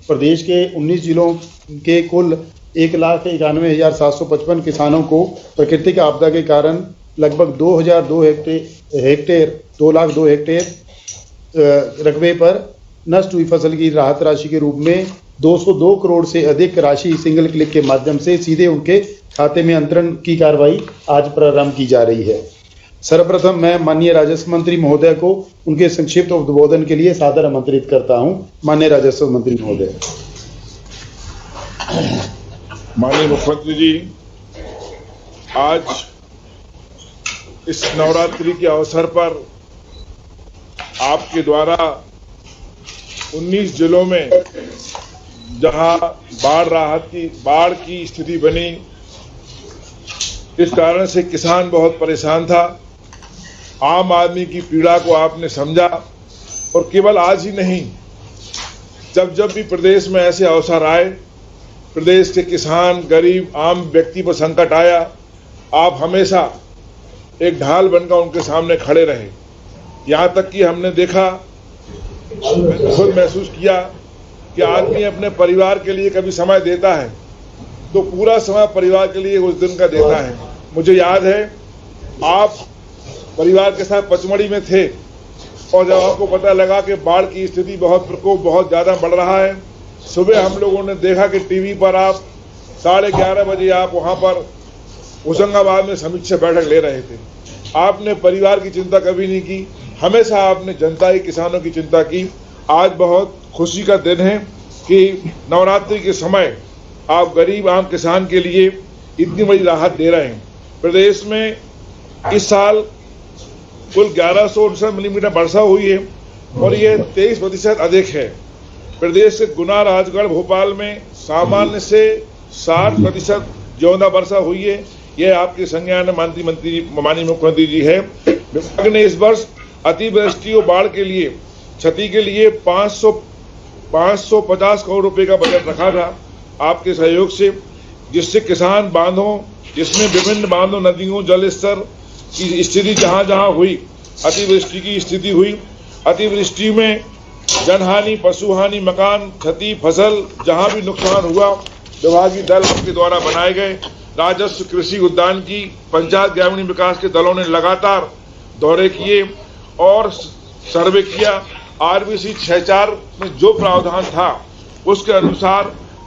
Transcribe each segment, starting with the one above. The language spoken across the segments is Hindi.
प्रदेश के 19 जिलों के कुल 1,91,755 किसानों को प्राकृतिक आपदा के कारण लगभग 2,002 हेक्टेयर रकबे पर नष्ट हुई फसल की राहत राशि के रूप में 202 करोड़ से अधिक राशि सिंगल क्लिक के माध्यम से सीधे उनके खाते में अंतरण की कार्रवाई आज प्रारंभ की जा रही है। सर्वप्रथम मैं माननीय राजस्व मंत्री महोदय को उनके संक्षिप्त उद्बोधन के लिए सादर आमंत्रित करता हूं। माननीय राजस्व मंत्री महोदय। माननीय मुख्यमंत्री जी, आज इस नवरात्रि के अवसर पर आपके द्वारा 19 जिलों में जहां बाढ़ की स्थिति बनी, इस कारण से किसान बहुत परेशान था। आम आदमी की पीड़ा को आपने समझा और केवल आज ही नहीं, जब भी प्रदेश में ऐसे अवसर आए, प्रदेश के किसान, गरीब, आम व्यक्ति पर संकट आया, आप हमेशा एक ढाल बनकर उनके सामने खड़े रहे। यहाँ तक कि हमने देखा, खुद महसूस किया कि आदमी अपने परिवार के लिए कभी समय देता है तो पूरा समय परिवार के लिए उस दिन का देता है। मुझे याद है, आप परिवार के साथ पचमढ़ी में थे और जब आपको पता लगा कि बाढ़ की स्थिति प्रकोप बहुत ज़्यादा बढ़ रहा है, सुबह हम लोगों ने देखा कि टीवी पर आप 11:30 बजे आप वहाँ पर होशंगाबाद में समीक्षा बैठक ले रहे थे। आपने परिवार की चिंता कभी नहीं की, हमेशा आपने जनता की, किसानों की चिंता की। आज बहुत खुशी का दिन है कि नवरात्रि के समय आप गरीब आम किसान के लिए इतनी बड़ी राहत दे रहे हैं। प्रदेश में इस साल कुल 1159 मिलीमीटर वर्षा हुई है और ये 23% अधिक है। प्रदेश के गुना, राजगढ़, भोपाल में सामान्य से 60% ज्यादा वर्षा हुई है। यह आपके संज्ञान माननीय मुख्यमंत्री जी है। विभाग ने इस वर्ष अतिवृष्टि और बाढ़ के लिए क्षति के लिए 550 करोड़ रुपए का बजट रखा था आपके सहयोग से, जिससे किसान बांधों, जिसमें विभिन्न बांधों, नदियों, जल स्तर की स्थिति जहां हुई, अतिवृष्टि की स्थिति हुई, अतिवृष्टि में जनहानि, पशुहानि, मकान क्षति, फसल जहां भी नुकसान हुआ, विभागीय दल आपके द्वारा बनाए गए। राजस्व, कृषि, उद्यान की, पंचायत ग्रामीण विकास के दलों ने लगातार दौरे किए और सर्वे किया। RBC 64 में जो प्रावधान था उसके अनुसार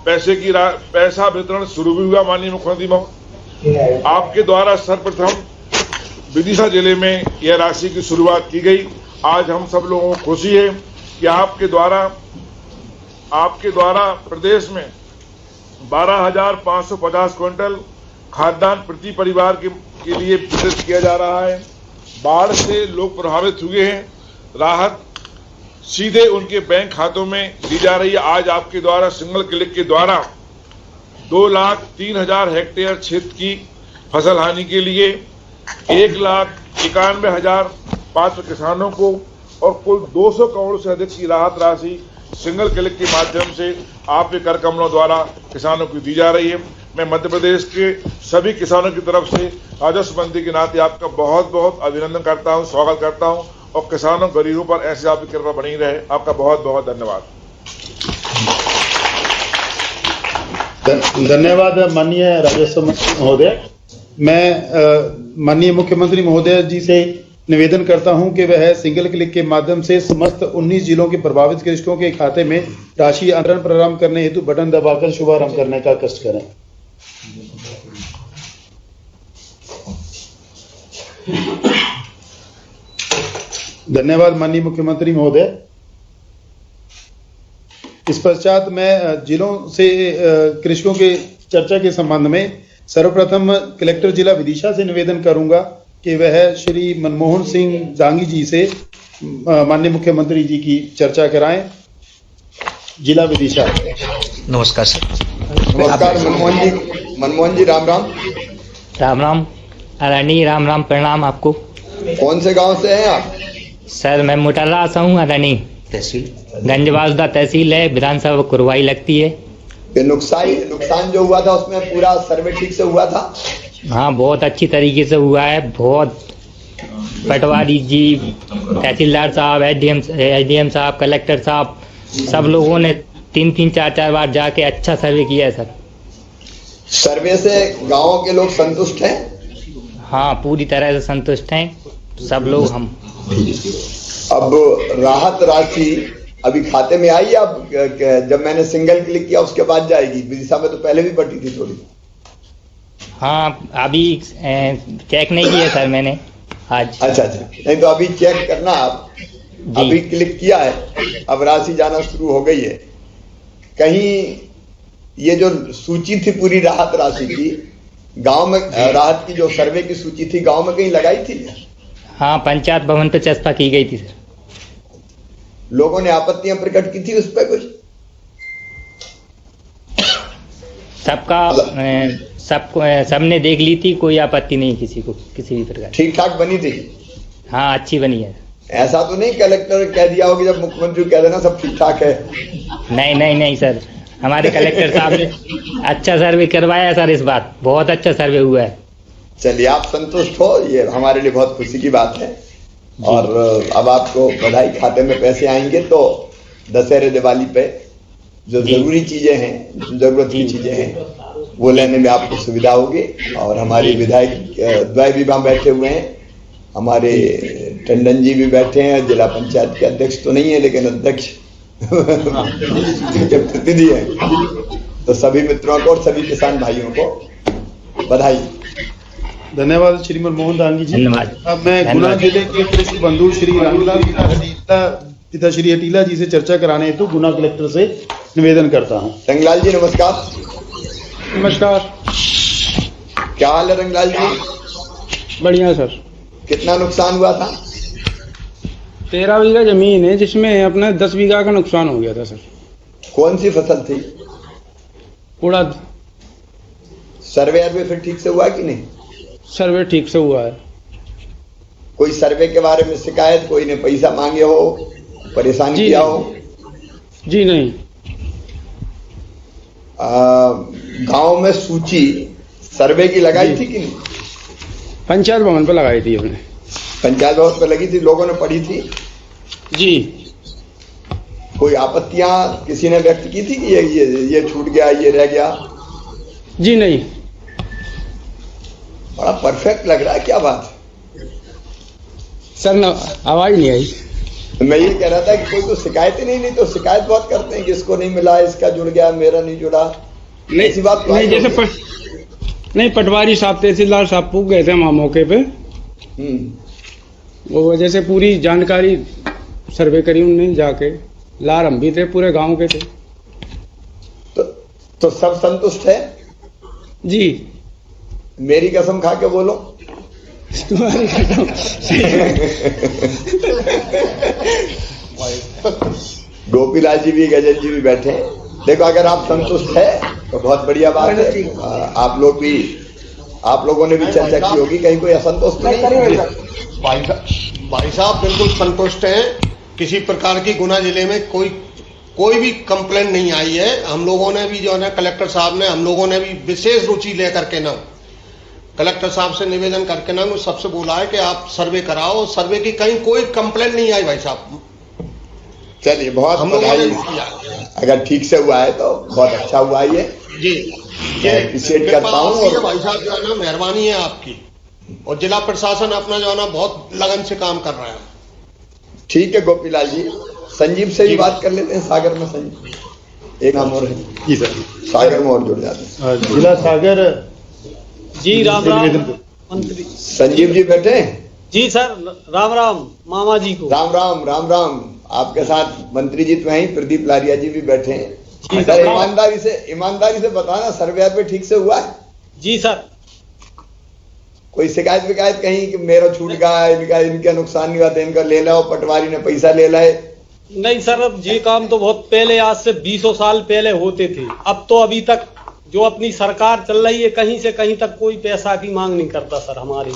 पैसा वितरण शुरू भी हुआ। माननीय मुख्यमंत्री महोदय, आपके द्वारा सर्वप्रथम विदिशा जिले में यह राशि की शुरुआत की गई। आज हम सब लोगों को खुशी है कि आपके द्वारा प्रदेश में 12,550 क्विंटल खाद्यान्न प्रति परिवार के लिए वितरित किया जा रहा है। बाढ़ से लोग प्रभावित हुए हैं, राहत सीधे उनके बैंक खातों में दी जा रही है। आज आपके द्वारा सिंगल क्लिक के द्वारा 2,03,000 हेक्टेयर क्षेत्र की फसल हानि के लिए 1,91,000 पात्र किसानों को और कुल 200 करोड़ से अधिक की राहत राशि सिंगल क्लिक के माध्यम से आपके कर कमलों द्वारा किसानों को दी जा रही है। मैं मध्य प्रदेश के सभी किसानों की तरफ से राजस्व मंत्री के नाते आपका बहुत बहुत अभिनंदन करता हूं, स्वागत करता हूं और किसानों, गरीबों पर ऐसे आपकी कृपा बनी रहे। आपका बहुत बहुत धन्यवाद। धन्यवाद माननीय राजस्व मंत्री महोदय। मैं माननीय मुख्यमंत्री महोदय जी से निवेदन करता हूं कि वह सिंगल क्लिक के माध्यम से समस्त 19 जिलों के प्रभावित कृषकों के खाते में राशि अंतरण प्रारंभ करने हेतु बटन दबाकर शुभारंभ करने का कष्ट करें। धन्यवाद माननीय मुख्यमंत्री महोदय। इस पश्चात मैं जिलों से कृषकों के चर्चा के संबंध में सर्वप्रथम कलेक्टर जिला विदिशा से निवेदन करूंगा कि वह श्री मनमोहन सिंह दांगी जी से माननीय मुख्यमंत्री जी की चर्चा कराएं। जिला विदिशा। नमस्कार सर। नमस्कार मनमोहन जी, राम राम। राम राम अरणी, राम राम, प्रणाम आपको। कौन से गांव से हैं आप? सर मैं मुटर्रा से हूँ, अरणी तहसील, गंजबासुदा तहसील है, विधानसभा कुरवाई लगती है। ये नुकसान जो हुआ था उसमें पूरा सर्वे ठीक से हुआ था? हाँ, बहुत अच्छी तरीके से हुआ है। बहुत पटवारी जी, तहसीलदार साहब, एसडीएम साहब, कलेक्टर साहब, सब लोगों ने 3 4 बार जाके अच्छा सर्वे किया है सर। सर्वे से गांव के लोग संतुष्ट हैं? हाँ, पूरी तरह से संतुष्ट हैं सब लोग हम। अब राहत राशि अभी खाते में आई, अब जब मैंने सिंगल क्लिक किया उसके बाद जाएगी? विदिशा में तो पहले भी बटी थी थोड़ी। हाँ, अभी चेक नहीं किया सर मैंने आज। अच्छा, नहीं तो अभी चेक करना आप। अभी क्लिक किया है, अब राशि जाना शुरू हो गई है। कहीं ये जो सूची थी पूरी राहत राशि की, गांव में राहत की जो सर्वे की सूची थी गांव में कहीं लगाई थी? हाँ, पंचायत भवन पे चस्पा की गई थी सर। लोगों ने आपत्तियां प्रकट की थी उस पर कुछ? सबने देख ली थी, कोई आपत्ति नहीं किसी को किसी भी प्रकार। ठीक ठाक बनी थी? हाँ, अच्छी बनी है। ऐसा तो नहीं कलेक्टर कह दिया होगा जब मुख्यमंत्री कह देना सब ठीक ठाक है? नहीं सर, हमारे कलेक्टर साहब ने अच्छा सर्वे करवाया सर, इस बार बहुत अच्छा सर्वे हुआ है। चलिए, आप संतुष्ट हो, ये हमारे लिए बहुत खुशी की बात है। और अब आपको बधाई खाते में पैसे आएंगे तो दशहरे दिवाली पे जो जरूरी चीजें हैं, जरूरत की चीजें हैं, वो लेने में आपको सुविधा होगी। और हमारे विधायक द्वय भी वहां बैठे हुए हैं, हमारे टंडन जी भी बैठे हैं, जिला पंचायत के अध्यक्ष तो नहीं है लेकिन अध्यक्ष के प्रतिनिधि है। तो सभी मित्रों को और सभी किसान भाइयों को बधाई। धन्यवाद श्रीमान मोहन दांगी जी। धन्यवाद। अब मैं गुना जिले के कृषि बंधु श्री रामलाल पिता श्री हटीला जी से चर्चा कराने हेतु गुना कलेक्टर से निवेदन करता हूं। रंगलाल जी नमस्कार। नमस्कार। क्या हाल है रंगलाल जी? बढ़िया सर। कितना नुकसान हुआ था? 13 बीघा जमीन है जिसमें अपना 10 बीघा का नुकसान हो गया था सर। कौन सी फसल थी? उड़द। सर्वे फिर ठीक से हुआ कि नहीं? सर्वे ठीक से हुआ है। कोई सर्वे के बारे में शिकायत, कोई ने पैसा मांगे हो, परेशान किया हो? जी नहीं। गांव में सूची सर्वे की लगाई थी कि नहीं? पंचायत भवन पर लगाई थी हमने। पंचायत भवन पर लगी थी, लोगों ने पढ़ी थी? जी। कोई आपत्तियां किसी ने व्यक्त की थी कि ये छूट गया, ये रह गया? जी नहीं। बड़ा परफेक्ट लग रहा है, क्या बात सर आवाज नहीं आई। मैं ये कह रहा था कि कोई तो शिकायत ही नहीं तो शिकायत बहुत करते हैं कि इसको नहीं मिला, इसका जुड़ गया, मेरा नहीं जुड़ा। नहीं, ऐसी बात नहीं जैसे नहीं, पटवारी साहब तहसीलदार साहब पूछ गए थे वहां मौके पे। वो वजह से पूरी जानकारी सर्वे करी उन्होंने जाके। लार हम भी थे, पूरे गांव के थे। तो सब संतुष्ट है? जी। मेरी कसम खा के बोलो। तुम्हारी कसम। गोपीलाल जी भी, गजल जी भी बैठे हैं। देखो, अगर आप संतुष्ट है तो बहुत बढ़िया बात है। आप लोगों ने भी चर्चा की होगी, कहीं कोई असंतोष तो नहीं? भाई साहब बिल्कुल संतुष्ट हैं। किसी प्रकार की गुना जिले में कोई भी कंप्लेंट नहीं आई है। हम लोगों ने भी जो है कलेक्टर साहब ने, हम लोगों ने भी विशेष रुचि लेकर के ना कलेक्टर साहब से निवेदन करके ना सबसे बोला है कि आप सर्वे कराओ। सर्वे की कहीं कोई कंप्लेंट नहीं आई भाई साहब। चलिए, बहुत हम लोगों ने बधाई। अगर ठीक से हुआ है तो बहुत अच्छा हुआ ये जी। ये अप्रिशिएट करता हूँ। और भाई साहब जो है ना, मेहरबानी है आपकी। और जिला प्रशासन अपना जो है ना बहुत लगन से काम कर रहा है। ठीक है गोपीलाल जी, संजीव से भी बात कर लेते हैं। सागर में संजीव एक नाम और है जी सर, सागर में और जुड़ जाते हैं। जिला सागर जी। राम राम मंत्री संजीव जी बैठे हैं? जी सर, राम राम मामा जी को। राम राम राम राम। आपके साथ मंत्री जी तो हैं, प्रदीप लारिया जी भी बैठे हैं। जी सर, सर। ईमानदारी से बताना, सर्वे पे ठीक से हुआ है? जी सर। कोई शिकायत विकायत कहीं कि मेरा छूट गया, इनका नुकसान नहीं हुआ था, इनका ले लो, पटवारी ने पैसा ले लाए? नहीं सर, अब ये काम तो बहुत पहले, आज से 20 साल पहले होते थे। अब तो अभी तक जो अपनी सरकार चल रही है, कहीं से कहीं तक कोई पैसा की मांग नहीं करता सर हमारे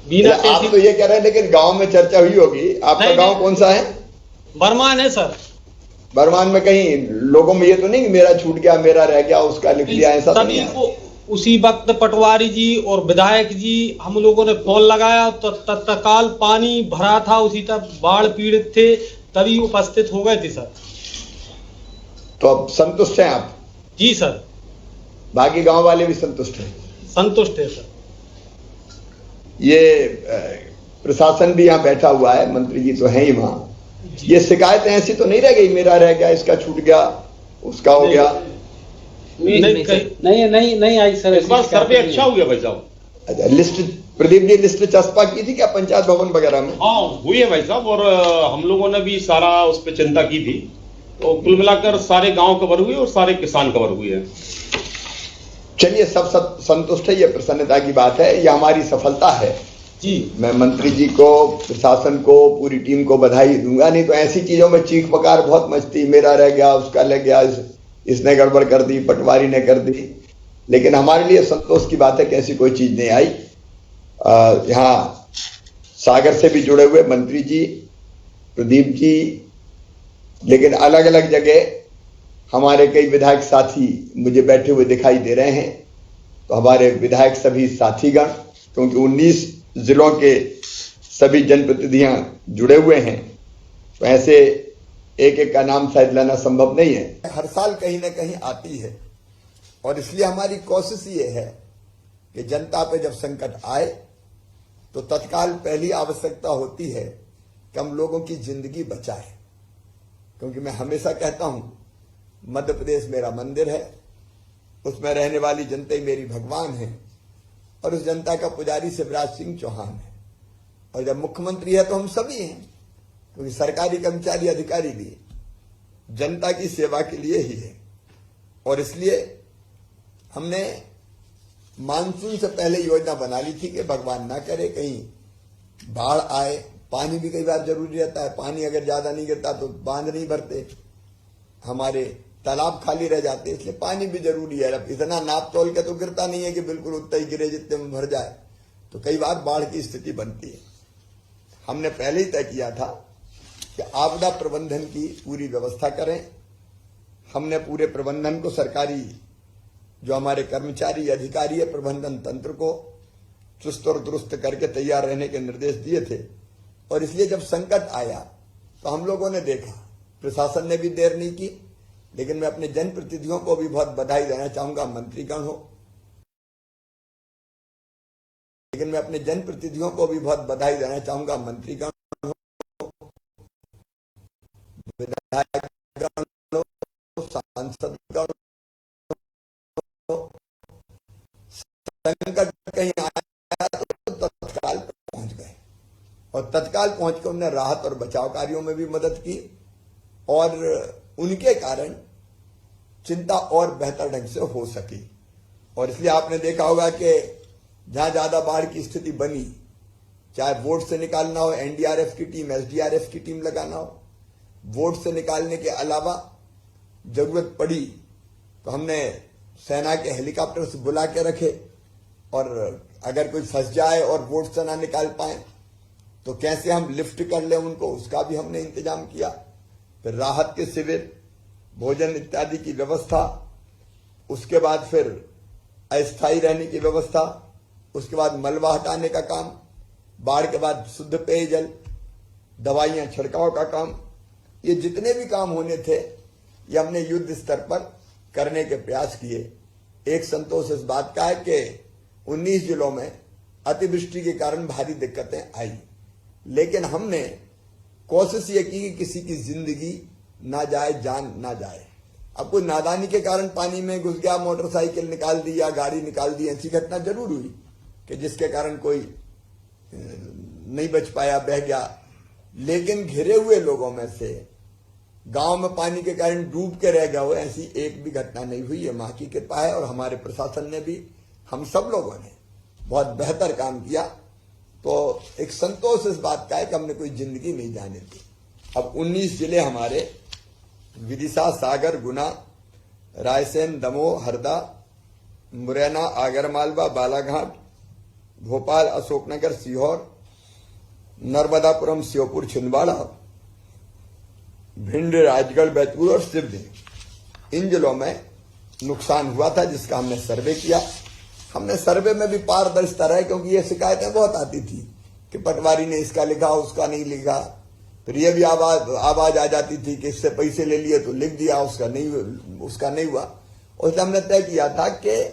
बिना। आप तो ये कह रहे हैं, लेकिन गांव में चर्चा हुई होगी। आपका गांव कौन सा है? बरमान है सर। बरमान में कहीं लोगों में ये तो नहीं कि मेरा छूट गया, मेरा रह गया, उसका लिख लिया, ऐसा तो नहीं है? उसी वक्त पटवारी जी और विधायक जी, हम लोगों ने फोन लगाया तो तत्काल पानी भरा था, उसी तक बाढ़ पीड़ित थे, तभी उपस्थित हो गए थे सर। तो अब संतुष्ट हैं आप? जी सर, बाकी गांव वाले भी संतुष्ट हैं? संतुष्ट है सर। ये प्रशासन भी यहाँ बैठा हुआ है, मंत्री जी तो हैं ही वहां। ये शिकायतें ऐसी तो नहीं रह गई, मेरा रह गया, इसका छूट गया, उसका हो गया? नहीं आई सर। इस बार सर्वे अच्छा हो गया भाई साहब। अच्छा, लिस्ट प्रदीप जी लिस्ट चस्पा की थी क्या पंचायत भवन वगैरह में? हाँ हुई है भाई साहब, और हम लोगों ने भी सारा उस पर चिंता की थी, तो कुल मिलाकर सारे गांव कवर हुए और सारे किसान कवर हुए हैं। चलिए, सब संतुष्ट है, ये प्रसन्नता की बात है, ये हमारी सफलता है जी। मैं मंत्री जी को, प्रशासन को, पूरी टीम को बधाई दूंगा। नहीं तो ऐसी चीजों में चीख पकार बहुत मचती, मेरा रह गया, उसका लग गया, इसने गड़बड़ कर दी, पटवारी ने कर दी। लेकिन हमारे लिए संतोष की बात है कि ऐसी कोई चीज नहीं आई। यहाँ सागर से भी जुड़े हुए मंत्री जी, प्रदीप जी, लेकिन अलग अलग जगह हमारे कई विधायक साथी मुझे बैठे हुए दिखाई दे रहे हैं। तो हमारे विधायक सभी साथीगण, क्योंकि 19 जिलों के सभी जनप्रतिनिधियां जुड़े हुए हैं, तो ऐसे एक एक का नाम शायद लेना संभव नहीं है। हर साल कहीं ना कहीं आती है, और इसलिए हमारी कोशिश ये है कि जनता पे जब संकट आए तो तत्काल पहली आवश्यकता होती है कि हम लोगों की जिंदगी बचाएं। क्योंकि मैं हमेशा कहता हूं, मध्य प्रदेश मेरा मंदिर है, उसमें रहने वाली जनता ही मेरी भगवान है, और उस जनता का पुजारी शिवराज सिंह चौहान है। और जब मुख्यमंत्री है तो हम सभी हैं, क्योंकि सरकारी कर्मचारी अधिकारी भी जनता की सेवा के लिए ही है। और इसलिए हमने मानसून से पहले योजना बना ली थी कि भगवान ना करे कहीं बाढ़ आए। पानी भी कई बार जरूरी रहता है, पानी अगर ज्यादा नहीं गिरता तो बांध नहीं भरते, हमारे तालाब खाली रह जाते, इसलिए पानी भी जरूरी है। अब इतना नाप तोल के तो गिरता नहीं है कि बिल्कुल उतना ही गिरे जितने में भर जाए, तो कई बार बाढ़ की स्थिति बनती है। हमने पहले ही तय किया था कि आपदा प्रबंधन की पूरी व्यवस्था करें। हमने पूरे प्रबंधन को, सरकारी जो हमारे कर्मचारी अधिकारी है, प्रबंधन तंत्र को चुस्त और दुरुस्त करके तैयार रहने के निर्देश दिए थे। और इसलिए जब संकट आया तो हम लोगों ने देखा, प्रशासन ने भी देर नहीं की, लेकिन मैं अपने जनप्रतिनिधियों को भी बहुत बधाई देना चाहूंगा, मंत्रीगण हो, लेकिन मैं अपने जनप्रतिनिधियों को भी बहुत बधाई देना चाहूंगा, मंत्रीगण हो, विधायकगण हो, सांसदगण हो। संकट कहीं आया तो तत्काल पहुंच गए, और तत्काल पहुंचकर उन्होंने राहत और बचाव कार्यों में भी मदद की, और उनके कारण चिंता और बेहतर ढंग से हो सकी। और इसलिए आपने देखा होगा कि जहां ज्यादा बाढ़ की स्थिति बनी, चाहे वोट से निकालना हो, एनडीआरएफ की टीम, एसडीआरएफ की टीम लगाना हो, वोट से निकालने के अलावा जरूरत पड़ी तो हमने सेना के हेलीकॉप्टर्स बुला के रखे, और अगर कोई फंस जाए और वोट से ना निकाल पाए तो कैसे हम लिफ्ट कर लें उनको, उसका भी हमने इंतजाम किया। फिर राहत के शिविर, भोजन इत्यादि की व्यवस्था, उसके बाद फिर अस्थायी रहने की व्यवस्था, उसके बाद मलबा हटाने का काम, बाढ़ के बाद शुद्ध पेयजल, दवाइयां छिड़काव का काम, ये जितने भी काम होने थे ये हमने युद्ध स्तर पर करने के प्रयास किए। एक संतोष इस बात का है कि 19 जिलों में अतिवृष्टि के कारण भारी दिक्कतें आई, लेकिन हमने कोशिश ये की कि किसी की जिंदगी ना जाए, जान ना जाए। अब कोई नादानी के कारण पानी में घुस गया, मोटरसाइकिल निकाल दी या गाड़ी निकाल दी, ऐसी घटना जरूर हुई कि जिसके कारण कोई नहीं बच पाया, बह गया। लेकिन घिरे हुए लोगों में से गांव में पानी के कारण डूब के रह गया हो, ऐसी एक भी घटना नहीं हुई। ये मां की कृपा है, और हमारे प्रशासन ने भी, हम सब लोगों ने बहुत बेहतर काम किया। तो एक संतोष इस बात का है कि हमने कोई जिंदगी नहीं जाने दी। अब 19 जिले हमारे, विदिशा, सागर, गुना, रायसेन, दमोह, हरदा, मुरैना, आगरमालवा, बालाघाट, भोपाल, अशोकनगर, सीहोर, नर्मदापुरम, श्योपुर, छिंदवाड़ा, भिंड, राजगढ़, बैतूल और सिवनी, इन जिलों में नुकसान हुआ था, जिसका हमने सर्वे किया। हमने सर्वे में भी पारदर्शिता रहे, क्योंकि ये शिकायतें बहुत आती थी कि पटवारी ने इसका लिखा, उसका नहीं लिखा, फिर ये भी आवाज आ जाती थी कि इससे पैसे ले लिए तो लिख दिया, उसका नहीं हुआ। उसने हमने तय किया था कि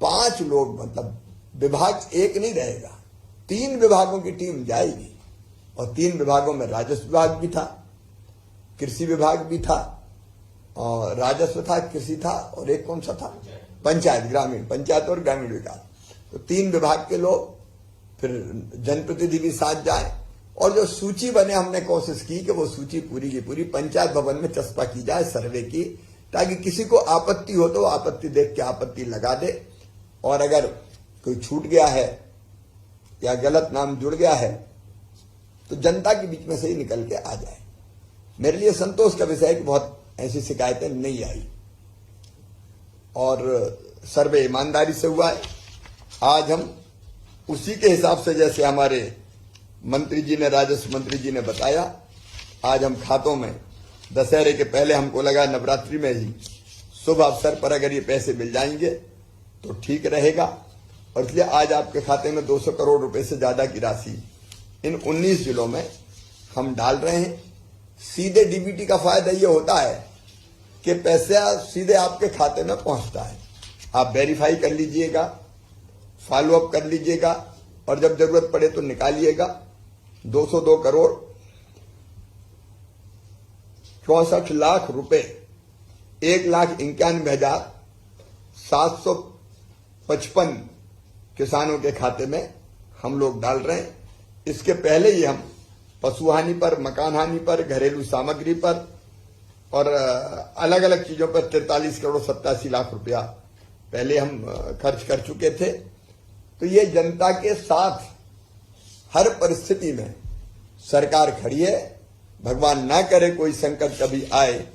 5 लोग, मतलब विभाग एक नहीं रहेगा, 3 विभागों की टीम जाएगी और 3 विभागों में राजस्व विभाग भी था, कृषि विभाग भी था और राजस्व था, कृषि था और एक कौन सा था, पंचायत और ग्रामीण विकास। तो 3 विभाग के लोग, फिर जनप्रतिनिधि भी साथ जाए और जो सूची बने, हमने कोशिश की कि वो सूची पूरी की पूरी पंचायत भवन में चस्पा की जाए सर्वे की, ताकि किसी को आपत्ति हो तो आपत्ति देख के आपत्ति लगा दे, और अगर कोई छूट गया है या गलत नाम जुड़ गया है तो जनता के बीच में से ही निकल के आ जाए। मेरे लिए संतोष का विषय है कि बहुत ऐसी शिकायतें नहीं आई और सर्वे ईमानदारी से हुआ है। आज हम उसी के हिसाब से, जैसे हमारे मंत्री जी ने, राजस्व मंत्री जी ने बताया, आज हम खातों में दशहरे के पहले, हमको लगा नवरात्रि में ही शुभ अवसर पर अगर ये पैसे मिल जाएंगे तो ठीक रहेगा, और इसलिए आज आपके खाते में 200 करोड़ रुपए से ज्यादा की राशि इन 19 जिलों में हम डाल रहे हैं। सीधे डीबीटी का फायदा ये होता है कि पैसा सीधे आपके खाते में पहुंचता है, आप वेरीफाई कर लीजिएगा, फॉलो अप कर लीजिएगा और जब जरूरत पड़े तो निकालिएगा। 202 करोड़ 64 लाख रुपए 1,91,755 किसानों के खाते में हम लोग डाल रहे हैं। इसके पहले ही हम पशुहानि पर, मकान हानि पर, घरेलू सामग्री पर और अलग अलग चीजों पर 43 करोड़ 87 लाख रुपया पहले हम खर्च कर चुके थे। तो ये जनता के साथ हर परिस्थिति में सरकार खड़ी है। भगवान ना करे कोई संकट कभी आए,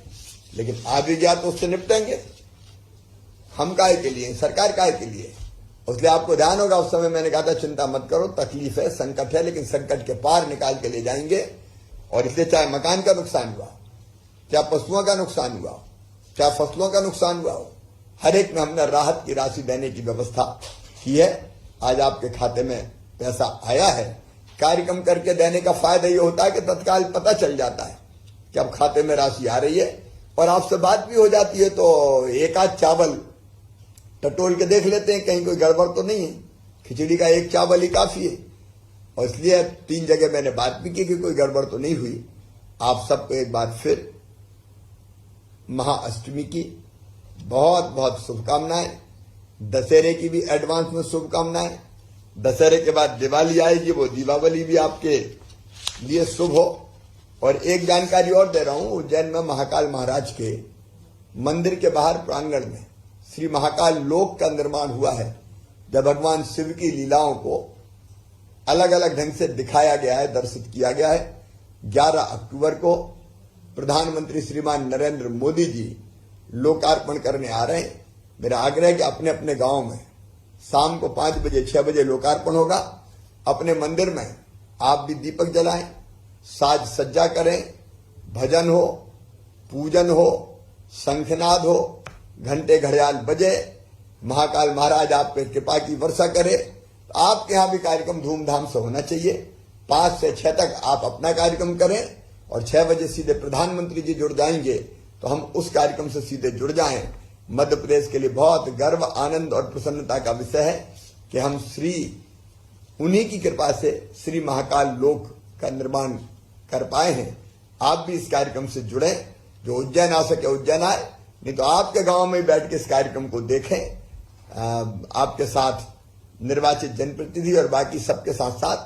लेकिन आ भी गया तो उससे निपटेंगे। हम काहे के लिए, सरकार काहे के लिए। इसलिए आपको ध्यान होगा उस समय मैंने कहा था चिंता मत करो, तकलीफ है, संकट है, लेकिन संकट के पार निकाल के ले जाएंगे। और इसलिए चाहे मकान का नुकसान हुआ, चाहे पशुओं का नुकसान हुआ, चाहे फसलों का नुकसान हुआ हो, हर एक में हमने राहत की राशि देने की व्यवस्था की है। आज आपके खाते में पैसा आया है। कार्यक्रम करके देने का फायदा ये होता है कि तत्काल पता चल जाता है कि अब खाते में राशि आ रही है, और आपसे बात भी हो जाती है तो एक आध चावल टटोल के देख लेते हैं कहीं कोई गड़बड़ तो नहीं है। खिचड़ी का एक चावल ही काफी है, और इसलिए 3 जगह मैंने बात भी की कि कोई गड़बड़ तो नहीं हुई। आप सबको एक बार फिर महाअष्टमी की बहुत बहुत शुभकामनाएं, दशहरे की भी एडवांस में शुभकामनाएं। दशहरे के बाद दिवाली आएगी, वो दीपावली भी आपके लिए शुभ हो। और एक जानकारी और दे रहा हूं, उज्जैन में महाकाल महाराज के मंदिर के बाहर प्रांगण में श्री महाकाल लोक का निर्माण हुआ है, जब भगवान शिव की लीलाओं को अलग अलग ढंग से दिखाया गया है, दर्शित किया गया है। 11 अक्टूबर को प्रधानमंत्री श्रीमान नरेंद्र मोदी जी लोकार्पण करने आ रहे हैं। मेरा आग्रह है कि अपने अपने गांव में शाम को 5 बजे 6 बजे लोकार्पण होगा। अपने मंदिर में आप भी दीपक जलाएं, साज सज्जा करें, भजन हो, पूजन हो, शंखनाद हो, घंटे घड़ियाल बजे, महाकाल महाराज आप पे कृपा की वर्षा करे। तो आपके यहां भी कार्यक्रम धूमधाम से होना चाहिए। 5 से 6 तक आप अपना कार्यक्रम करें और 6 बजे सीधे प्रधानमंत्री जी जुड़ जाएंगे तो हम उस कार्यक्रम से सीधे जुड़ जाएं। मध्य प्रदेश के लिए बहुत गर्व, आनंद और प्रसन्नता का विषय है कि हम उन्हीं की कृपा से श्री महाकाल लोक का निर्माण कर पाए हैं। आप भी इस कार्यक्रम से जुड़े, जो उज्जैन आ सके उज्जैन आए, नहीं तो आपके गांव में बैठ के इस कार्यक्रम को देखें। आपके साथ निर्वाचित जनप्रतिनिधि और बाकी सबके साथ साथ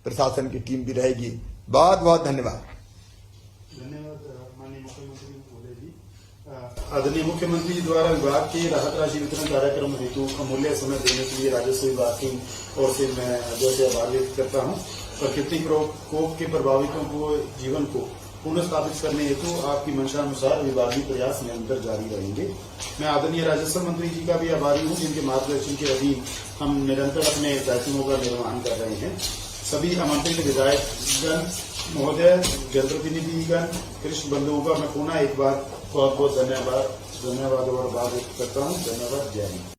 प्रशासन की टीम भी रहेगी। बहुत बहुत धन्यवाद। माननीय मुख्यमंत्री महोदय जी, आदरणीय मुख्यमंत्री जी द्वारा विभाग के राहत राशि वितरण कार्यक्रम हेतु अमूल्य समय देने के लिए राजस्व विभाग की ओर से मैं जैसे आभार व्यक्त करता हूँ। प्राकृतिक प्रकोप के प्रभावितों को जीवन को पुनः स्थापित करने हेतु आपकी मंशानुसार विभागीय प्रयास निरंतर जारी रहेंगे। मैं आदरणीय राजस्व मंत्री जी का भी आभारी हूँ, जिनके मार्गदर्शन के अधीन हम निरंतर अपने दायित्वों का निर्वहन कर रहे हैं। सभी आमंत्रित विधायकगण महोदय, जनप्रतिनिधिगण, कृषि बंधुओं का मैं पुनः एक बार बहुत बहुत धन्यवाद और आभार व्यक्त करता हूँ। धन्यवाद। जय हिंद।